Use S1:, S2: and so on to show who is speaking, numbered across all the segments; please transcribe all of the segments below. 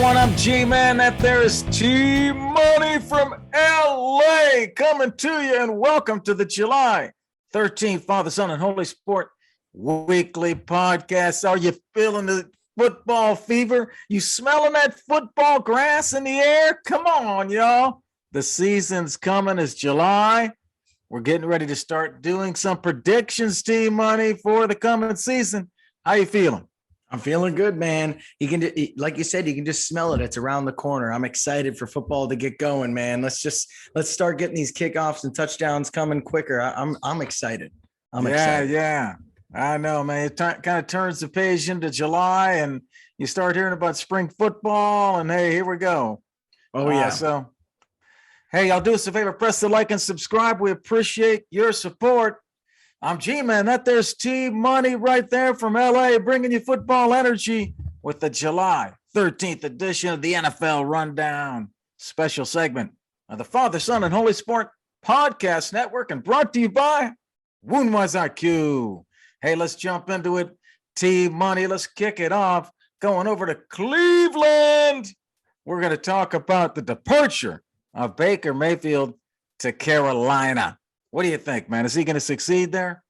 S1: everyone. I'm G-Man. That there is T-Money from LA coming to you, and welcome to the July 13th Father, Son, and Holy Sport weekly podcast. Are you feeling the football fever? You smelling that football grass in the air? Come on, y'all. The season's coming. It's July. We're getting ready to start doing some predictions, T-Money, for the coming season. How you feeling?
S2: I'm feeling good, man. You can, like you said, you can just smell it. It's around the corner. I'm excited for football to get going, man. Let's start getting these kickoffs and touchdowns coming quicker. I'm excited. Excited.
S1: Yeah. I know, man. It kind of turns the page into July, and you start hearing about spring football, and hey, here we go.
S2: Oh yeah.
S1: So, hey, y'all do us a favor, press the like and subscribe. We appreciate your support. I'm G-Man. That there's T-Money right there from LA, bringing you football energy with the July 13th edition of the NFL Rundown special segment of the Father, Son, and Holy Sport Podcast Network, and brought to you by Woundwise IQ. Hey, let's jump into it. T-Money, let's kick it off. Going over to Cleveland. We're going to talk about the departure of Baker Mayfield to Carolina. What do you think, man? Is he going to succeed there?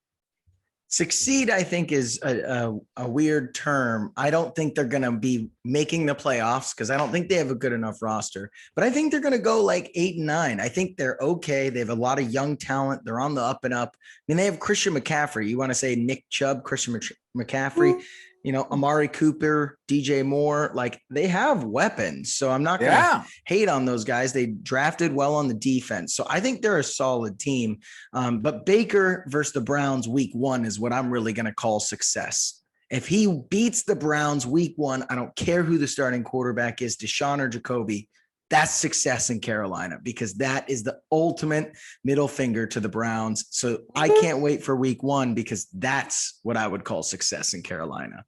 S2: Succeed, I think, is a weird term. I don't think they're going to be making the playoffs because I don't think they have a good enough roster. But I think they're going to go like 8-9. I think they're okay. They have a lot of young talent. They're on the up and up. I mean, they have Christian McCaffrey. You want to say Nick Chubb, Christian McCaffrey, Amari Cooper, DJ Moore. Like, they have weapons. So I'm not going to hate on those guys. They drafted well on the defense. So I think they're a solid team. But Baker versus the Browns week 1 is what I'm really going to call success. If he beats the Browns week 1, I don't care who the starting quarterback is, Deshaun or Jacoby, that's success in Carolina, because that is the ultimate middle finger to the Browns. So I can't wait for week 1, because that's what I would call success in Carolina.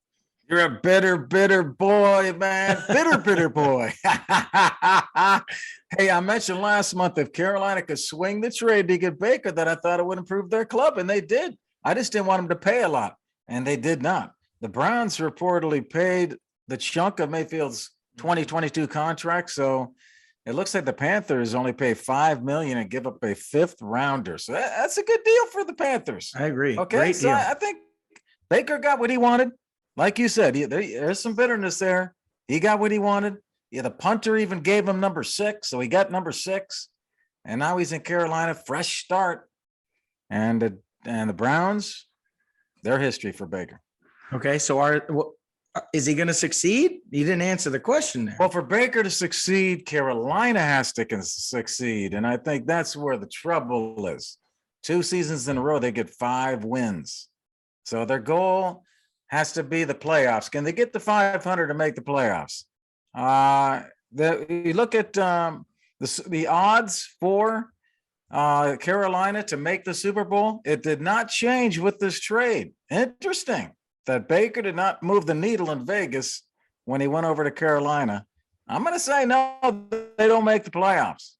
S1: You're a bitter boy, man. Bitter boy. Hey, I mentioned last month if Carolina could swing the trade to get Baker, that I thought it would improve their club, and they did. I just didn't want them to pay a lot, and they did not. The Browns reportedly paid the chunk of Mayfield's 2022 contract, so it looks like the Panthers only pay $5 million and give up a 5th rounder. So that's a good deal for the Panthers.
S2: I agree.
S1: Okay,
S2: Great
S1: so
S2: deal.
S1: I think Baker got what he wanted. Like you said, there's some bitterness there. He got what he wanted. Yeah, the punter even gave him number 6, so he got number 6. And now he's in Carolina, fresh start. And the Browns, their history for Baker.
S2: Okay, so is he going to succeed? You didn't answer the question there.
S1: Well, for Baker to succeed, Carolina has to succeed, and I think that's where the trouble is. 2 seasons in a row, they get 5 wins. So their goal has to be the playoffs. Can they get the 500 to make the playoffs? You look at the odds for Carolina to make the Super Bowl. It did not change with this trade. Interesting that Baker did not move the needle in Vegas when he went over to Carolina. I'm going to say no, they don't make the playoffs.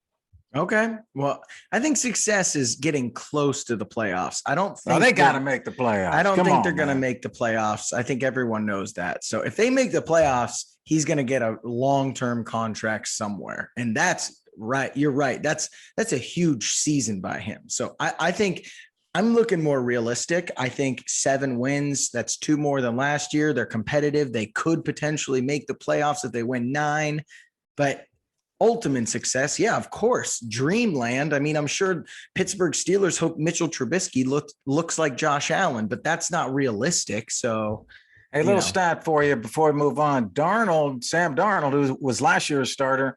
S2: Okay. Well, I think success is getting close to the playoffs. I don't think
S1: they got to make the playoffs.
S2: I don't think they're going to make the playoffs. I think everyone knows that. So if they make the playoffs, he's going to get a long-term contract somewhere. And that's right. You're right. That's a huge season by him. So I think I'm looking more realistic. I think 7 wins, that's 2 more than last year. They're competitive. They could potentially make the playoffs if they win 9, but ultimate success. Yeah, of course. Dreamland. I mean, I'm sure Pittsburgh Steelers hope Mitchell Trubisky looks like Josh Allen, but that's not realistic. So,
S1: a little stat for you before we move on. Sam Darnold, who was last year's starter,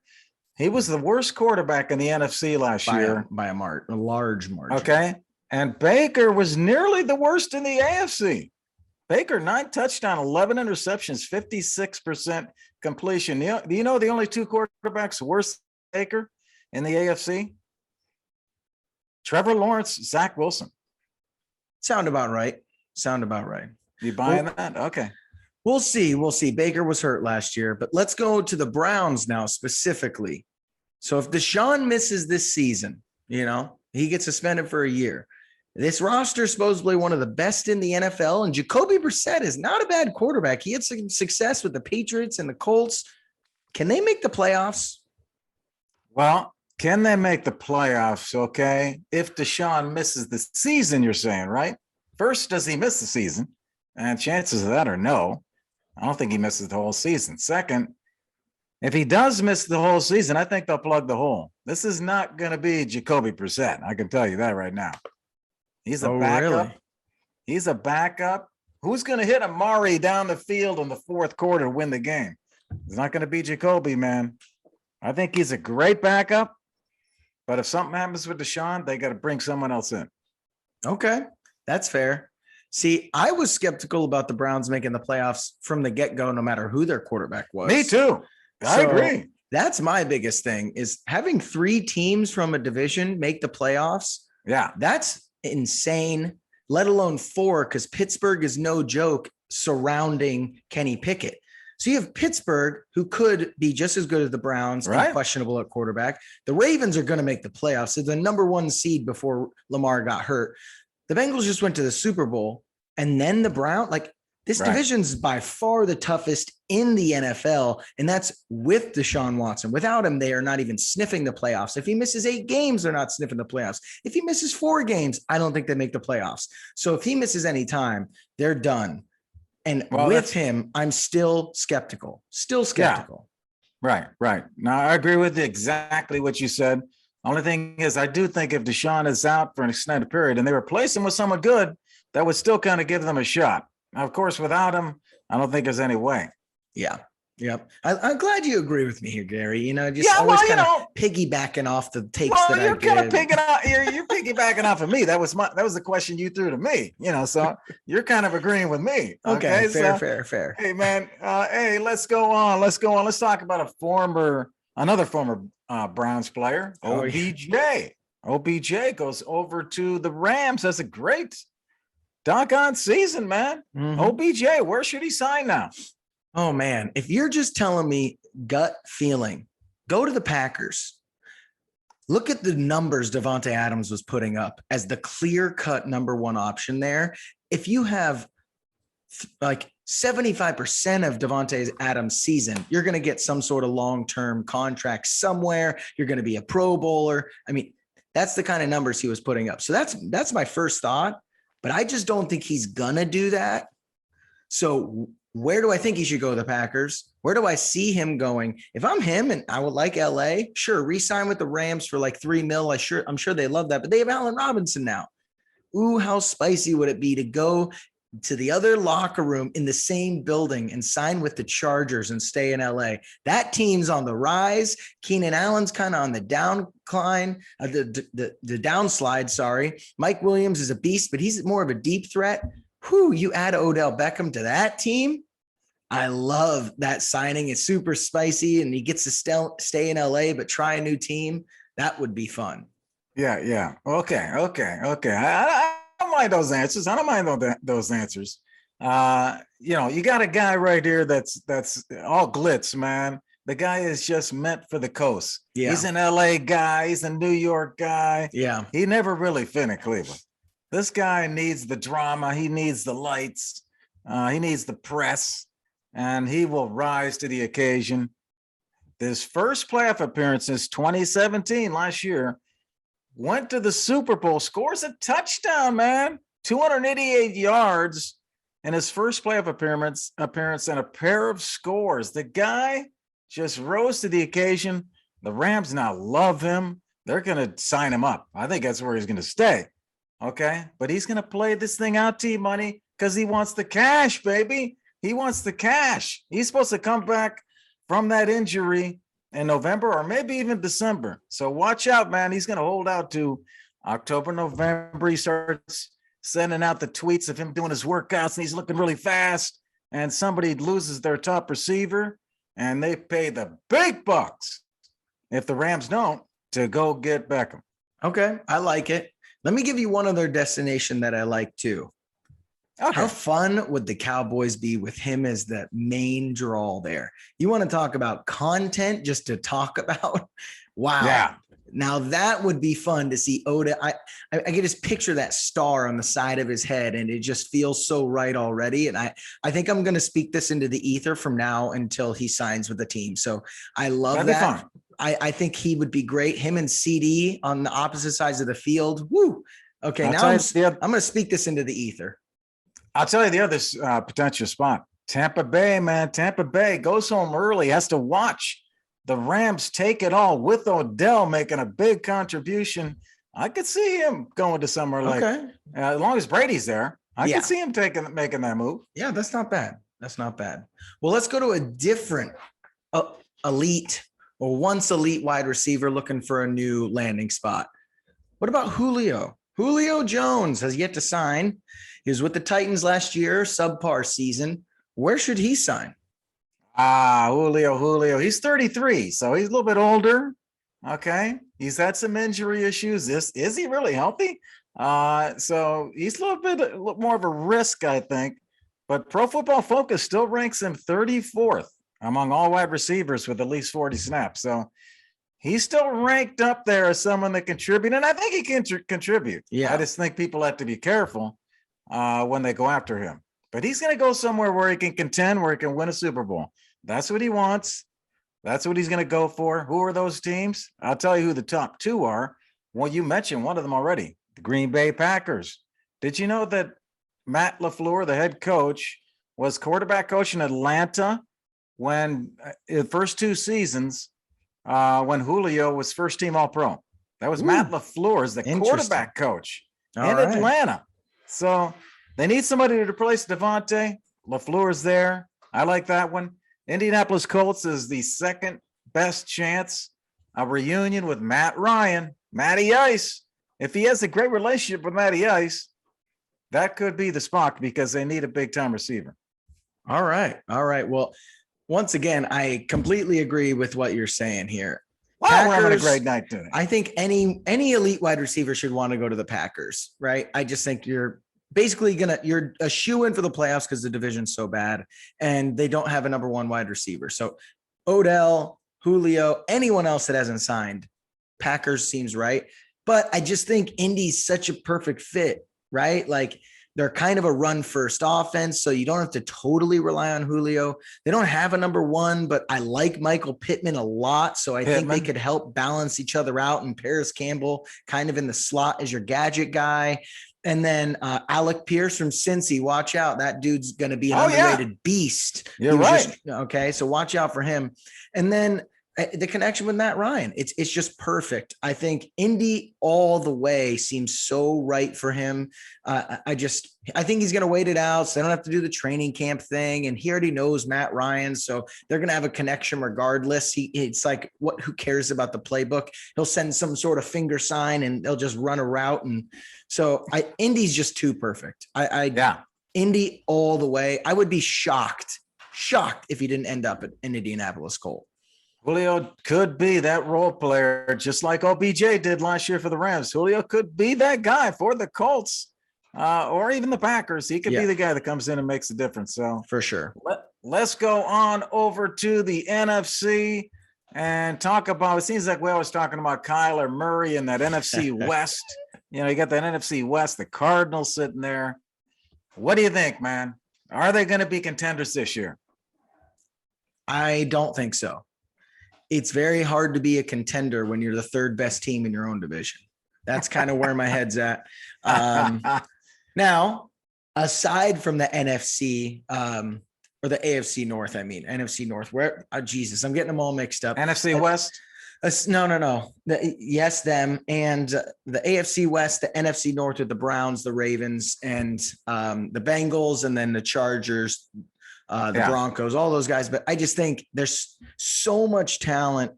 S1: he was the worst quarterback in the NFC last year.
S2: By a large margin.
S1: Okay. And Baker was nearly the worst in the AFC. Baker, 9 touchdowns, 11 interceptions, 56% completion. Do you know the only 2 quarterbacks worse than Baker in the AFC? Trevor Lawrence, Zach Wilson.
S2: Sound about right.
S1: You buying that? Okay.
S2: We'll see. Baker was hurt last year, but let's go to the Browns now specifically. So if Deshaun misses this season, he gets suspended for a year. This roster is supposedly one of the best in the NFL, and Jacoby Brissett is not a bad quarterback. He had some success with the Patriots and the Colts. Can they make the playoffs?
S1: Well, can they make the playoffs? Okay. If Deshaun misses the season, you're saying, right? First, does he miss the season? And chances of that are no. I don't think he misses the whole season. Second, if he does miss the whole season, I think they'll plug the hole. This is not going to be Jacoby Brissett. I can tell you that right now. He's a backup.
S2: Really?
S1: He's a backup. Who's going to hit Amari down the field in the fourth quarter to win the game? It's not going to be Jacoby, man. I think he's a great backup. But if something happens with Deshaun, they got to bring someone else in.
S2: Okay. That's fair. See, I was skeptical about the Browns making the playoffs from the get-go, no matter who their quarterback was.
S1: Me too. I agree.
S2: That's my biggest thing is having 3 teams from a division make the playoffs.
S1: Yeah.
S2: That's insane, let alone 4, because Pittsburgh is no joke surrounding Kenny Pickett. So you have Pittsburgh, who could be just as good as the Browns,
S1: right,
S2: and questionable at quarterback. The Ravens are going to make the playoffs. They're the number 1 seed before Lamar got hurt. The Bengals just went to the Super Bowl, and then the Browns, like, this division's by far the toughest in the NFL, and that's with Deshaun Watson. Without him, they are not even sniffing the playoffs. If he misses 8 games, they're not sniffing the playoffs. If he misses 4 games, I don't think they make the playoffs. So if he misses any time, they're done. And with him, I'm still skeptical. Yeah.
S1: Right. Now, I agree with exactly what you said. Only thing is, I do think if Deshaun is out for an extended period and they replace him with someone good, that would still kind of give them a shot. Now, of course, without him, I don't think there's any way.
S2: Yeah. Yep. I'm glad you agree with me here, Gary. Always kind of piggybacking off the takes that I
S1: you're
S2: give.
S1: Kind of you're piggybacking off of me. That was the question you threw to me. So you're kind of agreeing with me.
S2: Okay. Fair.
S1: Hey, man. Let's go on. Let's talk about another former Browns player, OBJ. Yeah. OBJ goes over to the Rams. That's a great doggone season, man. Mm-hmm. OBJ, where should he sign now?
S2: Oh, man. If you're just telling me gut feeling, go to the Packers. Look at the numbers Davante Adams was putting up as the clear-cut number 1 option there. If you have like 75% of Davante Adams' season, you're going to get some sort of long-term contract somewhere. You're going to be a Pro Bowler. I mean, that's the kind of numbers he was putting up. So that's my first thought, but I just don't think he's going to do that. So where do I think he should go? The Packers. Where do I see him going? If I'm him and I would like LA, sure, re-sign with the Rams for like $3 million. I'm sure they love that, but they have Allen Robinson now. Ooh, how spicy would it be to go to the other locker room in the same building and sign with the Chargers and stay in LA? That team's on the rise. Keenan Allen's kind of on the downcline, the downslide. Sorry. Mike Williams is a beast, but he's more of a deep threat. Whew, you add Odell Beckham to that team. I love that signing. It's super spicy, and he gets to stay in LA, but try a new team. That would be fun.
S1: Yeah. Okay. I don't mind those answers. I don't mind those answers. You got a guy right here that's all glitz, man. The guy is just meant for the coast. Yeah. He's an LA guy. He's a New York guy.
S2: Yeah.
S1: He never really fit in Cleveland. This guy needs the drama. He needs the lights. He needs the press, and he will rise to the occasion. His first playoff appearance since 2017, last year, went to the Super Bowl, scores a touchdown, man, 288 yards in his first playoff appearance and a pair of scores. The guy just rose to the occasion. The Rams now love him. They're going to sign him up. I think that's where he's going to stay. Okay, but he's going to play this thing out, T-Money, because he wants the cash, baby. He wants the cash. He's supposed to come back from that injury in November or maybe even December. So watch out, man. He's going to hold out to October, November. He starts sending out the tweets of him doing his workouts, and he's looking really fast. And somebody loses their top receiver, and they pay the big bucks, if the Rams don't, to go get Beckham.
S2: Okay, I like it. Let me give you one other destination that I like too. Okay. How fun would the Cowboys be with him as the main draw there? You want to talk about content just to talk about? Wow.
S1: Yeah.
S2: Now that would be fun to see Odell. I can just picture that star on the side of his head, and it just feels so right already. And I think I'm going to speak this into the ether from now until he signs with the team. So I love that. I think he would be great. Him and CD on the opposite sides of the field. Woo. Okay, now I'm going to speak this into the ether.
S1: I'll tell you the other potential spot. Tampa Bay, man. Tampa Bay goes home early, has to watch the Rams take it all with Odell making a big contribution. I could see him going to somewhere like, as long as Brady's there, I could see him making that move.
S2: Yeah, that's not bad. That's not bad. Well, let's go to a different elite or once elite wide receiver looking for a new landing spot. What about Julio? Julio Jones has yet to sign. He was with the Titans last year, subpar season. Where should he sign?
S1: Julio. He's 33, so he's a little bit older. Okay. He's had some injury issues. Is he really healthy? So he's a little bit more of a risk, I think. But Pro Football Focus still ranks him 34th among all wide receivers with at least 40 snaps. So he's still ranked up there as someone that contribute, and I think he can contribute.
S2: Yeah.
S1: I just think people have to be careful when they go after him. But he's going to go somewhere where he can contend, where he can win a Super Bowl. That's what he wants. That's what he's going to go for. Who are those teams? I'll tell you who the top two are. Well, you mentioned one of them already, the Green Bay Packers. Did you know that Matt LaFleur, the head coach, was quarterback coach in Atlanta when the first two seasons when Julio was first team All-Pro? That was Matt LaFleur as the quarterback coach in Atlanta. So they need somebody to replace Devontae. LaFleur's there. I like that one. Indianapolis Colts is the second best chance. A reunion with Matt Ryan, Matty Ice. If he has a great relationship with Matty Ice, that could be the spot because they need a big-time receiver.
S2: All right. Well, once again, I completely agree with what you're saying here.
S1: Wow, we're having a great night today.
S2: I think any elite wide receiver should want to go to the Packers, right? I just think you're basically you're a shoe-in for the playoffs because the division's so bad and they don't have a number one wide receiver. So Odell, Julio, anyone else that hasn't signed, Packers seems right. But I just think Indy's such a perfect fit, right? Like they're kind of a run first offense. So you don't have to totally rely on Julio. They don't have a number one, but I like Michael Pittman a lot. So I think they could help balance each other out, and Paris Campbell kind of in the slot as your gadget guy. And then Alec Pierce from Cincy, watch out. That dude's going to be an underrated beast.
S1: You're right.
S2: Okay, so watch out for him. And then the connection with Matt Ryan, it's just perfect. I think Indy all the way seems so right for him. I think he's going to wait it out so they don't have to do the training camp thing. And he already knows Matt Ryan, so they're going to have a connection regardless. It's like, who cares about the playbook? He'll send some sort of finger sign and they'll just run a route. And so Indy's just too perfect. Indy all the way. I would be shocked if he didn't end up in Indianapolis Colts.
S1: Julio could be that role player, just like OBJ did last year for the Rams. Julio could be that guy for the Colts or even the Packers. He could be the guy that comes in and makes a difference. So
S2: for sure.
S1: Let's go on over to the NFC and talk about, it seems like we're always talking about Kyler Murray and that NFC West. You got that NFC West, the Cardinals sitting there. What do you think, man? Are they going to be contenders this year?
S2: I don't think so. It's very hard to be a contender when you're the third best team in your own division. That's kind of where my head's at. Now, aside from the NFC or the AFC North, NFC North, where, Jesus, I'm getting them all mixed up.
S1: NFC West?
S2: No. Yes, them. And the AFC West, the NFC North with the Browns, the Ravens, and the Bengals, and then the Chargers, the Broncos, all those guys. But I just think there's so much talent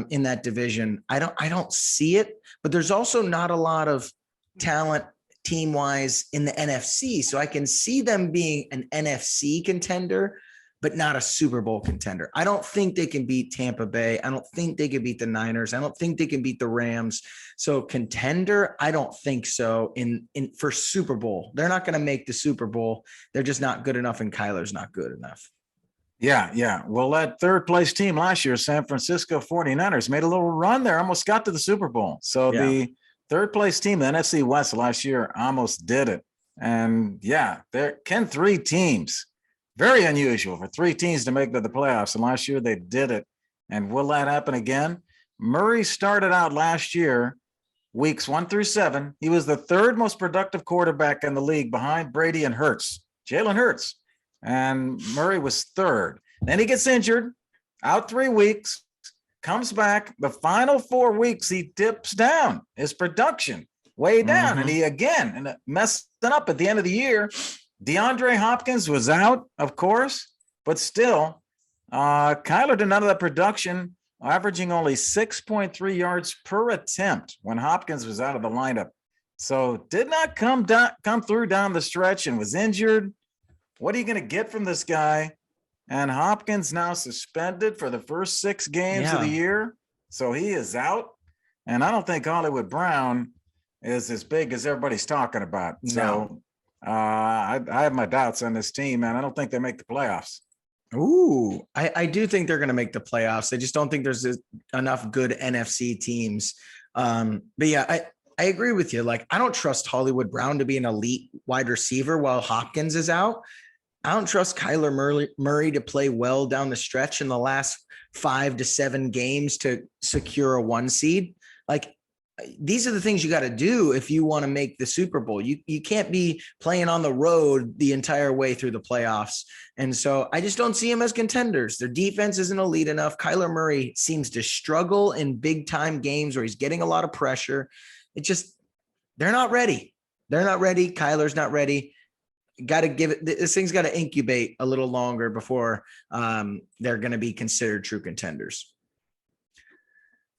S2: in that division. I don't see it, but there's also not a lot of talent team wise in the NFC. So I can see them being an NFC contender, but not a Super Bowl contender. I don't think they can beat Tampa Bay. I don't think they can beat the Niners. I don't think they can beat the Rams. So contender, I don't think so for Super Bowl. They're not going to make the Super Bowl. They're just not good enough, and Kyler's not good enough.
S1: Yeah, yeah. Well, that third place team last year, San Francisco 49ers, made a little run there, almost got to the Super Bowl. So
S2: Yeah.
S1: the third place team, the NFC West last year, almost did it. And yeah, there can three teams, very unusual for three teams to make the playoffs. And last year they did it. And will that happen again? Murray started out last year, weeks 1 through 7. He was the third most productive quarterback in the league behind Brady and Hurts, Jalen Hurts. And Murray was third. Then he gets injured, out 3 weeks, comes back. The final 4 weeks, he dips down his production way down. And he again messed up at the end of the year. DeAndre Hopkins was out, of course, but still, Kyler did none of that production, averaging only 6.3 yards per attempt when Hopkins was out of the lineup. So did not come through down the stretch and was injured. What are you going to get from this guy? And Hopkins now suspended for the first 6 games of the year. So he is out. And I don't think Hollywood Brown is as big as everybody's talking about. No. So I have my doubts on this team, man. I don't think they make the playoffs.
S2: Ooh, I do think they're going to make the playoffs. I just don't think there's enough good NFC teams. But yeah, I agree with you. Like, I don't trust Hollywood Brown to be an elite wide receiver while Hopkins is out. I don't trust Kyler Murray to play well down the stretch in the last 5 to 7 games to secure a 1 seed. Like, these are the things you got to do if you want to make the Super Bowl. You can't be playing on the road the entire way through the playoffs. And so I just don't see them as contenders. Their defense isn't elite enough. Kyler Murray seems to struggle in big time games where he's getting a lot of pressure. They're not ready. They're not ready. Kyler's not ready. Got to give it, this thing's got to incubate a little longer before they're going to be considered true contenders.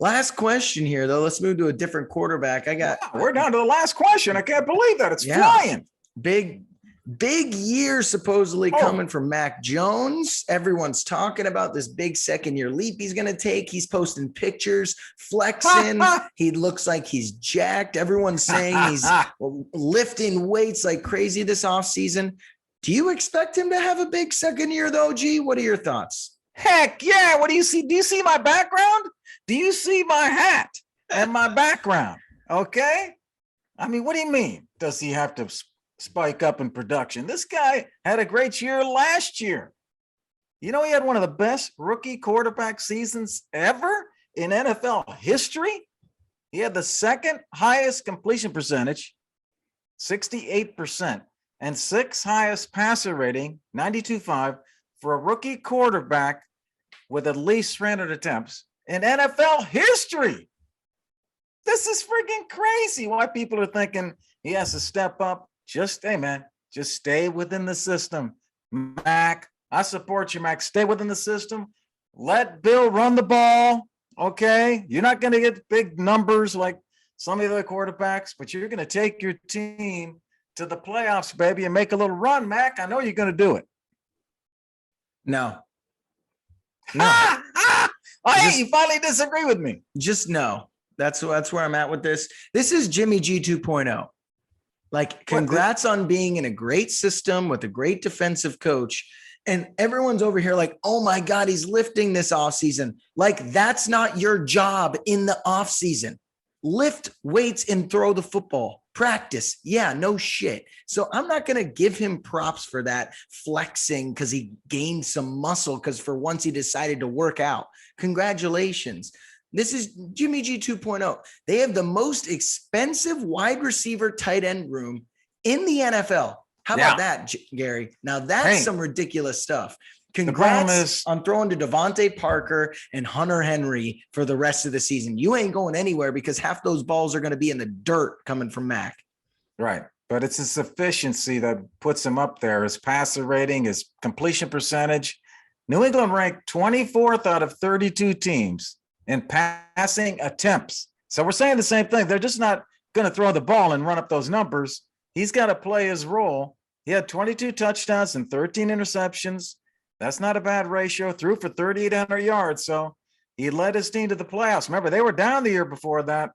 S2: Last question here, though. Let's move to a different quarterback.
S1: We're down to the last question. I can't believe that. It's flying.
S2: Big year supposedly coming from Mac Jones. Everyone's talking about this big second-year leap he's going to take. He's posting pictures, flexing. He looks like he's jacked. Everyone's saying he's lifting weights like crazy this offseason. Do you expect him to have a big second year, though, G? What are your thoughts?
S1: Heck yeah. What do you see? Do you see my background? Do you see my hat and my background? Okay. I mean, what do you mean? Does he have to spike up in production? This guy had a great year last year. You know, he had one of the best rookie quarterback seasons ever in NFL history. He had the second highest completion percentage, 68%, and 6th highest passer rating, 92.5, for a rookie quarterback with at least 300 attempts in NFL history. This is freaking crazy. Why people are thinking he has to step up. Just stay within the system. Mac, I support you, Mac. Stay within the system. Let Bill run the ball. Okay. You're not going to get big numbers like some of the other quarterbacks, but you're going to take your team to the playoffs, baby, and make a little run, Mac. I know you're going to do it.
S2: No.
S1: You finally disagree with me.
S2: Just no. That's where I'm at with this. This is Jimmy G 2.0. Like, congrats on being in a great system with a great defensive coach. And everyone's over here like, oh my God, he's lifting this offseason. Like, that's not your job in the offseason. Lift weights and throw the football. Practice. Yeah, no shit. So I'm not going to give him props for that flexing because he gained some muscle because for once he decided to work out. Congratulations. This is Jimmy G 2.0. They have the most expensive wide receiver tight end room in the NFL. How about that, Gary? Now that's some ridiculous stuff. Congrats on throwing to Devontae Parker and Hunter Henry for the rest of the season. You ain't going anywhere because half those balls are going to be in the dirt coming from Mac.
S1: Right. But it's his efficiency that puts him up there. His passer rating, his completion percentage. New England ranked 24th out of 32 teams in passing attempts. So we're saying the same thing. They're just not going to throw the ball and run up those numbers. He's got to play his role. He had 22 touchdowns and 13 interceptions. That's not a bad ratio. Threw for 3,800 yards. So he led his team to the playoffs. Remember, they were down the year before that.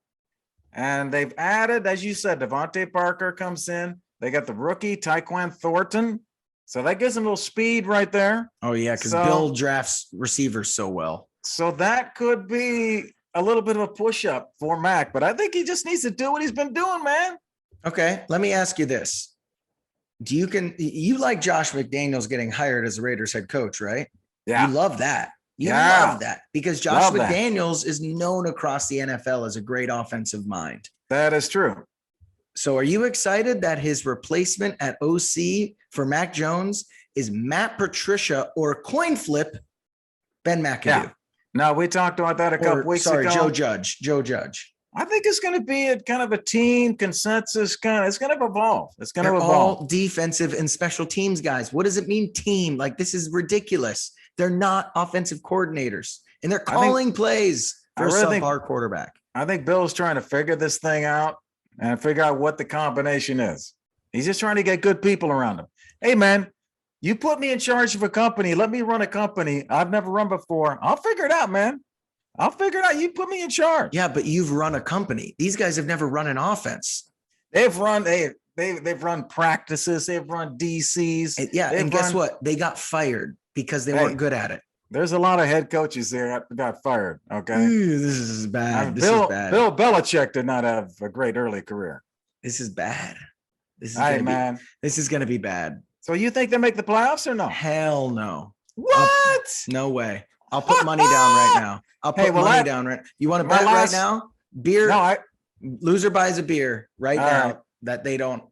S1: And they've added, as you said, Devontae Parker comes in. They got the rookie, Tyquan Thornton. So that gives him a little speed right there.
S2: Oh, yeah, because
S1: So-
S2: Bill drafts receivers so well.
S1: So that could be a little bit of a push-up for Mac, but I think he just needs to do what he's been doing, man.
S2: Okay, let me ask you this. You like Josh McDaniels getting hired as the Raiders head coach, right?
S1: Yeah.
S2: You love that. You
S1: Yeah.
S2: love that because Josh
S1: Love that.
S2: McDaniels is known across the NFL as a great offensive mind.
S1: That is true.
S2: So are you excited that his replacement at OC for Mac Jones is Matt Patricia or coin flip Ben McAdoo?
S1: Yeah. No, we talked about that a couple weeks ago.
S2: Joe Judge.
S1: I think it's going to be a kind of a team consensus it's going to evolve. It's going to
S2: They're
S1: evolve.
S2: all defensive and special teams guys. What does it mean team? Like, this is ridiculous. They're not offensive coordinators and they're calling plays for a subpar quarterback.
S1: I think Bill's trying to figure this thing out and figure out what the combination is. He's just trying to get good people around him. Hey, man, you put me in charge of a company. Let me run a company I've never run before. I'll figure it out, man. I'll figure it out. You put me in charge.
S2: Yeah, but you've run a company. These guys have never run an offense.
S1: They've run they've run practices. They've run DCs.
S2: And guess what? They got fired because they weren't good at it.
S1: There's a lot of head coaches there that got fired. Okay,
S2: Ooh, this is bad.
S1: Bill Belichick did not have a great early career.
S2: This is bad. This is going to be bad.
S1: So you think they make the playoffs or no?
S2: Hell no.
S1: What?
S2: No way. I'll put money down right now. I'll put money down right. You want to bet right now? Beer.
S1: No,
S2: loser buys a beer right now that they don't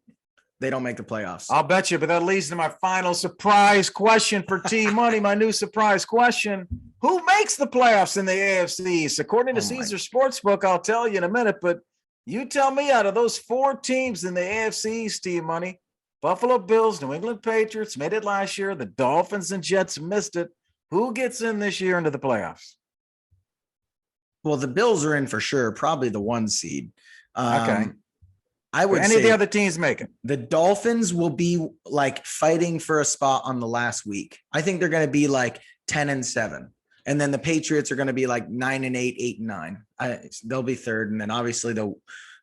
S2: make the playoffs.
S1: I'll bet you, but that leads to my final surprise question for T Money, my new surprise question. Who makes the playoffs in the AFC East? According to Caesar Sportsbook, I'll tell you in a minute, but you tell me out of those 4 teams in the AFC East, T Money, Buffalo Bills, New England Patriots made it last year. The Dolphins and Jets missed it. Who gets in this year into the playoffs?
S2: Well, the Bills are in for sure, probably the 1 seed.
S1: Okay.
S2: I would
S1: any
S2: say
S1: of the other teams making.
S2: The Dolphins will be like fighting for a spot on the last week. I think they're going to be like 10-7. And then the Patriots are going to be like 9-8, 8-9. They'll be third. And then obviously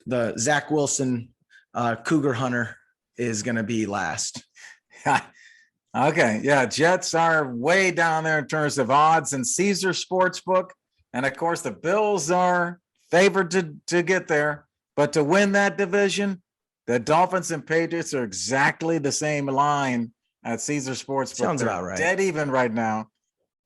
S2: the Zach Wilson Cougar Hunter is going to be last.
S1: Okay. Yeah. Jets are way down there in terms of odds and Caesar Sportsbook. And of course, the Bills are favored to get there. But to win that division, the Dolphins and Patriots are exactly the same line at Caesar Sportsbook.
S2: Sounds about right.
S1: Dead even right now.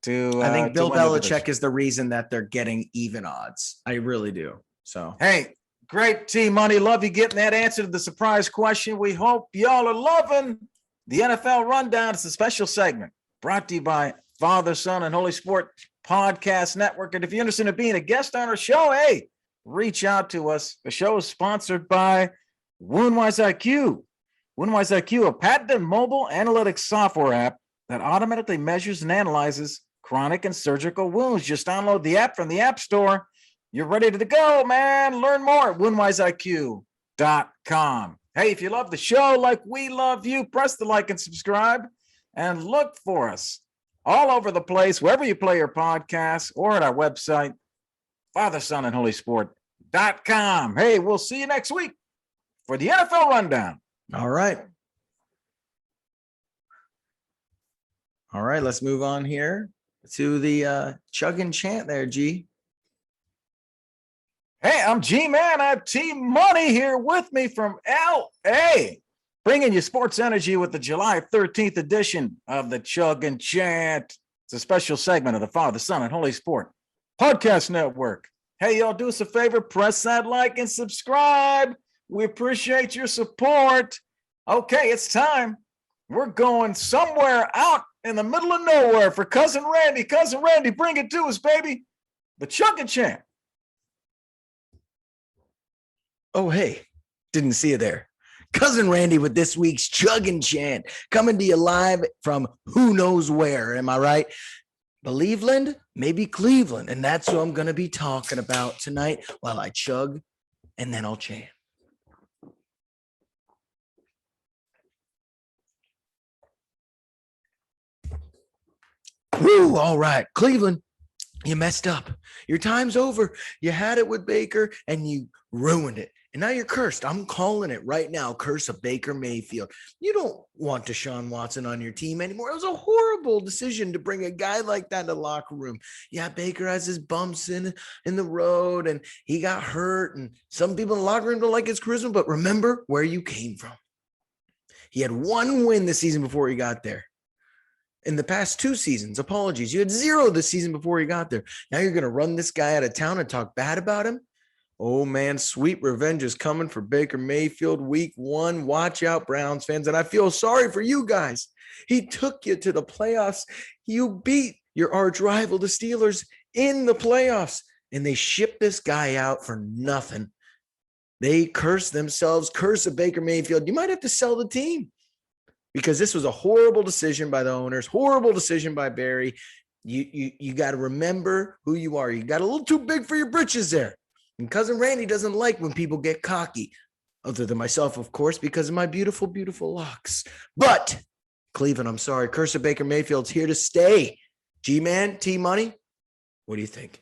S2: I think Bill Belichick is the reason that they're getting even odds. I really do. So,
S1: hey, great T Money. Love you getting that answer to the surprise question. We hope y'all are loving the NFL Rundown. It's a special segment brought to you by Father, Son, and Holy Sport Podcast Network. And if you're interested in being a guest on our show, hey, reach out to us. The show is sponsored by Woundwise IQ. Woundwise IQ, a patented mobile analytics software app that automatically measures and analyzes chronic and surgical wounds. Just download the app from the App Store. You're ready to go, man. Learn more at woundwiseiq.com. Hey, if you love the show like we love you, press the like and subscribe and look for us all over the place, wherever you play your podcasts or at our website, Father, Son, and Holy Sport.com. Hey, we'll see you next week for the NFL Rundown.
S2: All right. Let's move on here to the chug and chant there, G.
S1: Hey, I'm G-Man. I have Team Money here with me from L.A., bringing you sports energy with the July 13th edition of the Chug and Chant. It's a special segment of the Father, Son, and Holy Sport Podcast Network. Hey, y'all, do us a favor, press that like and subscribe. We appreciate your support. Okay, it's time. We're going somewhere out in the middle of nowhere for Cousin Randy. Cousin Randy, bring it to us, baby. The Chug and Chant.
S2: Oh, hey, didn't see you there. Cousin Randy with this week's Chug and Chant, coming to you live from who knows where. Am I right? Believeland, maybe Cleveland. And that's who I'm going to be talking about tonight while I chug and then I'll chant. Woo, all right. Cleveland, you messed up. Your time's over. You had it with Baker and you ruined it. And now you're cursed. I'm calling it right now. Curse of Baker Mayfield. You don't want Deshaun Watson on your team anymore. It was a horrible decision to bring a guy like that in the locker room. Yeah, Baker has his bumps in the road and he got hurt. And some people in the locker room don't like his charisma, but remember where you came from. He had one win this season before he got there. In the past 2 seasons, apologies, you had 0 this season before he got there. Now you're going to run this guy out of town and talk bad about him? Oh, man, sweet revenge is coming for Baker Mayfield week 1. Watch out, Browns fans. And I feel sorry for you guys. He took you to the playoffs. You beat your arch rival, the Steelers, in the playoffs. And they shipped this guy out for nothing. They curse themselves, curse of Baker Mayfield. You might have to sell the team because this was a horrible decision by the owners, horrible decision by Barry. You got to remember who you are. You got a little too big for your britches there. And Cousin Randy doesn't like when people get cocky, other than myself, of course, because of my beautiful, beautiful locks. But Cleveland, I'm sorry. Curse of Baker Mayfield's here to stay. G-Man, T-Money, what do you think?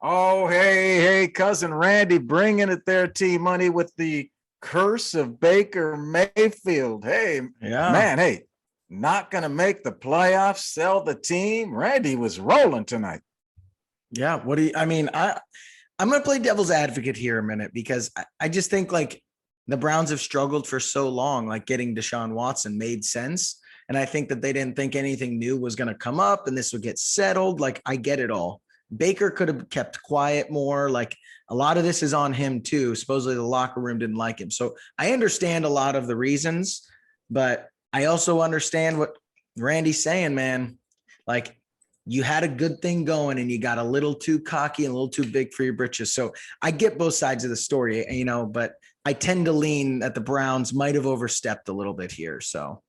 S1: Oh, hey, Cousin Randy bringing it there, T-Money, with the curse of Baker Mayfield. Hey, man, hey, not going to make the playoffs, sell the team. Randy was rolling tonight.
S2: Yeah, I'm going to play devil's advocate here a minute because I just think like the Browns have struggled for so long, like getting Deshaun Watson made sense. And I think that they didn't think anything new was going to come up and this would get settled. Like, I get it all. Baker could have kept quiet more. Like, a lot of this is on him too. Supposedly the locker room didn't like him. So I understand a lot of the reasons, but I also understand what Randy's saying, man. Like, you had a good thing going and you got a little too cocky and a little too big for your britches. So I get both sides of the story, but I tend to lean that the Browns might have overstepped a little bit here. So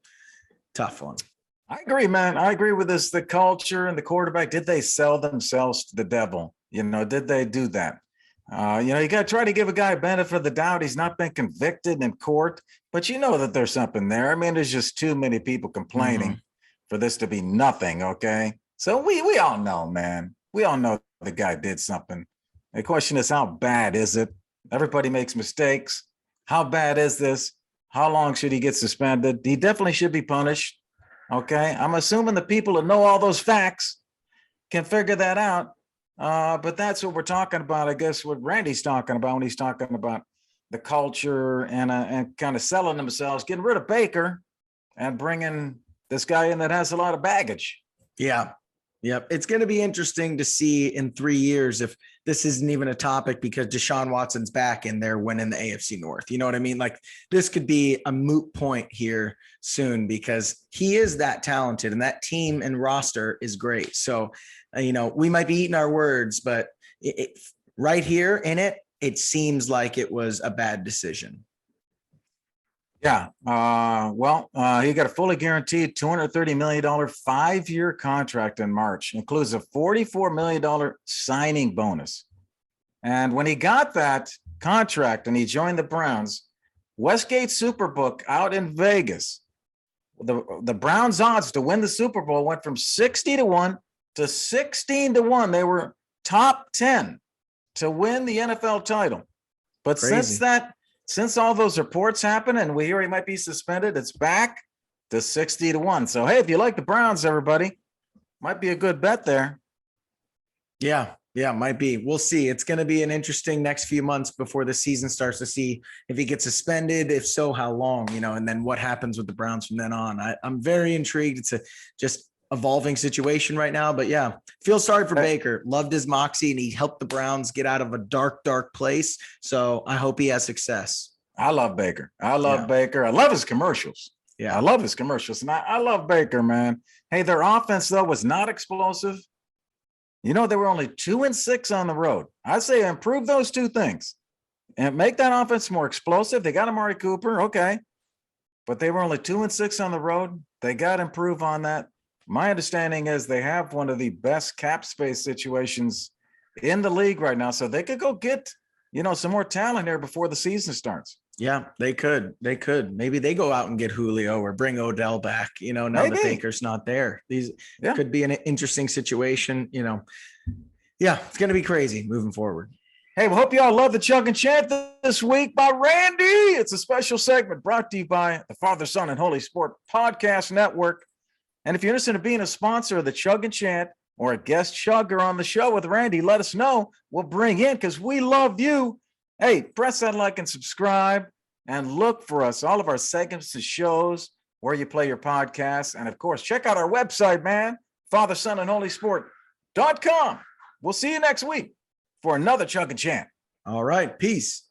S2: tough one.
S1: I agree, man. I agree with this. The culture and the quarterback, did they sell themselves to the devil? Did they do that? You got to try to give a guy a benefit of the doubt. He's not been convicted in court, but you know that there's something there. I mean, there's just too many people complaining for this to be nothing. Okay. So we all know, man. We all know the guy did something. The question is, how bad is it? Everybody makes mistakes. How bad is this? How long should he get suspended? He definitely should be punished. Okay. I'm assuming the people that know all those facts can figure that out. But that's what we're talking about, I guess, what Randy's talking about when he's talking about the culture and kind of selling themselves, getting rid of Baker and bringing this guy in that has a lot of baggage.
S2: Yeah. Yep. It's going to be interesting to see in 3 years if this isn't even a topic because Deshaun Watson's back and they're winning the AFC North. You know what I mean? Like, this could be a moot point here soon because he is that talented and that team and roster is great. So, we might be eating our words, but right here in it, it seems like it was a bad decision.
S1: Yeah. He got a fully guaranteed $230 million 5-year contract in March, includes a $44 million signing bonus. And when he got that contract and he joined the Browns, Westgate Superbook out in Vegas, the Browns odds to win the Super Bowl went from 60-1 to 16-1. They were top 10 to win the NFL title. But
S2: Crazy.
S1: since all those reports happen and we hear he might be suspended, it's back to 60-1. So, hey, if you like the Browns, everybody, might be a good bet there.
S2: Yeah, might be. We'll see. It's going to be an interesting next few months before the season starts to see if he gets suspended, if so, how long, and then what happens with the Browns from then on. I'm very intrigued. It's a just evolving situation right now, but yeah, feel sorry for Baker. Loved his moxie and he helped the Browns get out of a dark, dark place. So I hope he has success.
S1: I love Baker. Baker. I love his commercials. Yeah, I love his commercials. And I love Baker, man. Hey, their offense, though, was not explosive. They were only 2-6 on the road. I'd say improve those two things and make that offense more explosive. They got Amari Cooper. Okay. But they were only 2-6 on the road. They got to improve on that. My understanding is they have one of the best cap space situations in the league right now. So they could go get, some more talent here before the season starts.
S2: Yeah, they could. Maybe they go out and get Julio or bring Odell back, now that Baker's not there. Could be an interesting situation, Yeah, it's going to be crazy moving forward.
S1: Hey, we hope you all love the Chug and Chant this week by Randy. It's a special segment brought to you by the Father, Son, and Holy Sport Podcast Network. And if you're interested in being a sponsor of the Chug and Chant or a guest chugger on the show with Randy, let us know. We'll bring in because we love you. Hey, press that like and subscribe and look for us, all of our segments and shows where you play your podcasts. And of course, check out our website, man, Father, Son, and Holy Sport.com. We'll see you next week for another Chug and Chant.
S2: All right. Peace.